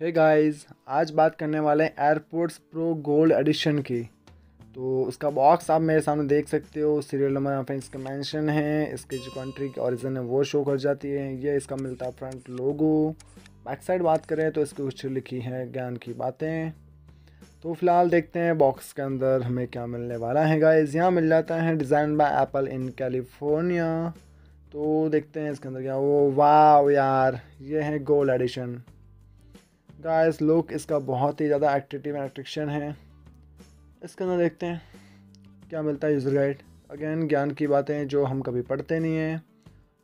Hey guys, आज बात करने वाले हैं एयरपोड्स प्रो गोल्ड एडिशन की। तो उसका बॉक्स आप मेरे सामने देख सकते हो। सीरियल नंबर यहाँ पे इसका मेंशन है, इसकी जो कंट्री की ओरिजिन है वो शो कर जाती है। ये इसका मिलता है फ्रंट लोगो। बैक साइड बात करें तो इसकी कुछ लिखी है ज्ञान की बातें। तो फिलहाल देखते हैं बॉक्स के अंदर हमें क्या मिलने वाला है। गाइस यहाँ मिल जाता है design by apple in California. तो देखते हैं इसके अंदर क्या। वो वाह यार, ये है गोल्ड एडिशन। गाइस लुक इसका बहुत ही ज़्यादा एक्टिव एंड अट्रैक्शन है। इसके अंदर देखते हैं क्या मिलता है। यूज़र गाइड, अगेन ज्ञान की बातें जो हम कभी पढ़ते नहीं हैं।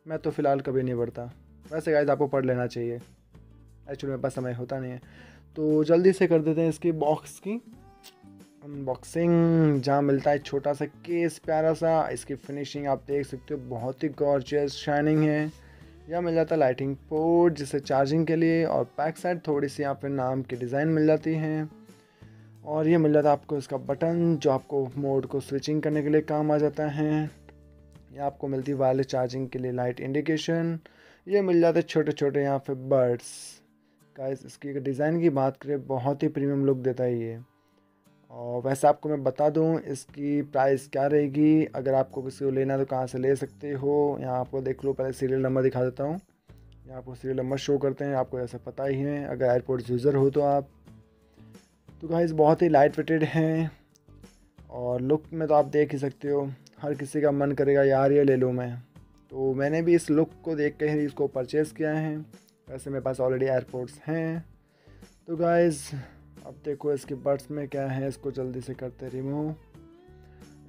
मैं तो फ़िलहाल कभी नहीं पढ़ता। वैसे गाइस आपको पढ़ लेना चाहिए, एक्चुअली मेरे पास समय होता नहीं है। तो जल्दी से कर देते हैं इसकी बॉक्स की अनबॉक्सिंग। जहाँ मिलता है छोटा सा केस प्यारा सा। इसकी फिनिशिंग आप देख सकते हो, बहुत ही गॉर्जियस शाइनिंग है। यह मिल जाता है लाइटिंग पोर्ट जिसे चार्जिंग के लिए, और बैक साइड थोड़ी सी यहाँ पे नाम की डिज़ाइन मिल जाती है। और ये मिल जाता है आपको इसका बटन जो आपको मोड को स्विचिंग करने के लिए काम आ जाता है। ये आपको मिलती है वायरलेस चार्जिंग के लिए लाइट इंडिकेशन। ये मिल जाते हैं छोटे छोटे यहाँ पे बर्ड्स। गाइस इसकी डिज़ाइन की बात करें, बहुत ही प्रीमियम लुक देता है ये। और वैसे आपको मैं बता दूं इसकी प्राइस क्या रहेगी। अगर आपको किसी को लेना है तो कहाँ से ले सकते हो, यहाँ आपको देख लो। पहले सीरियल नंबर दिखा देता हूँ। यहाँ आपको सीरियल नंबर शो करते हैं, आपको ऐसा पता ही है अगर एयरपोर्ट्स यूज़र हो तो आप। तो गाइस बहुत ही लाइट वेटेड हैं, और लुक में तो आप देख ही सकते हो, हर किसी का मन करेगा यार ये ले लूँ मैं। तो मैंने भी इस लुक को देख कर ही इसको परचेज़ किया है। वैसे मेरे पास ऑलरेडी एयरपोर्ट्स हैं। तो गाइस अब देखो इसके बड्स में क्या है, इसको जल्दी से करते रिमूव।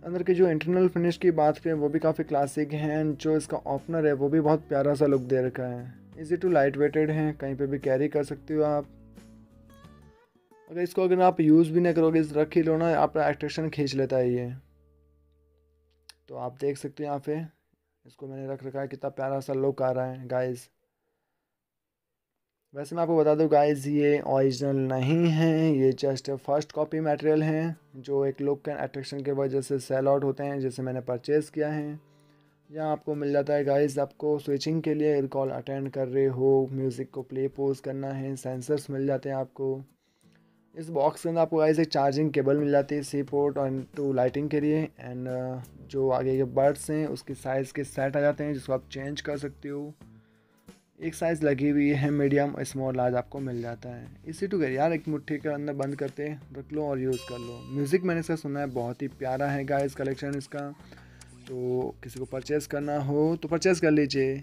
अंदर की जो इंटरनल फिनिश की बात करें वो भी काफ़ी क्लासिक हैं। जो इसका ओपनर है वो भी बहुत प्यारा सा लुक दे रखा है। इजी टू लाइट वेटेड है, कहीं पे भी कैरी कर सकते हो आप। अगर आप यूज़ भी नहीं करोगे, इस रख ही लो ना, आप अट्रैक्शन खींच लेता है ये। तो आप देख सकते हो यहाँ पे इसको मैंने रख रखा है, कितना प्यारा सा लुक आ रहा है गाइस। वैसे मैं आपको बता दूं गाइस, ये ओरिजिनल नहीं है, ये जस्ट फर्स्ट कॉपी मटेरियल हैं जो एक लुक एंड अट्रैक्शन के वजह से सेल आउट होते हैं, जिसे मैंने परचेज़ किया है। यहाँ आपको मिल जाता है गाइस, आपको स्विचिंग के लिए कॉल अटेंड कर रहे हो, म्यूज़िक को प्ले पोज करना है, सेंसर्स मिल जाते हैं आपको। इस बॉक्स के अंदर आपको गाइस एक चार्जिंग केबल मिल जाती है, सी पोर्ट और टू लाइटिंग के लिए। एंड जो आगे के बर्ड्स हैं उसकी साइज़ के सेट आ जाते हैं जिसको आप चेंज कर सकते हो। एक साइज़ लगी हुई है, मीडियम स्मॉल लार्ज आपको मिल जाता है। इसी टू कर यार, एक मुट्ठी के अंदर बंद करते रख लो और यूज़ कर लो। म्यूज़िक मैंने इसका सुना है, बहुत ही प्यारा है गाइस कलेक्शन इसका। तो किसी को परचेज़ करना हो तो परचेज़ कर लीजिए।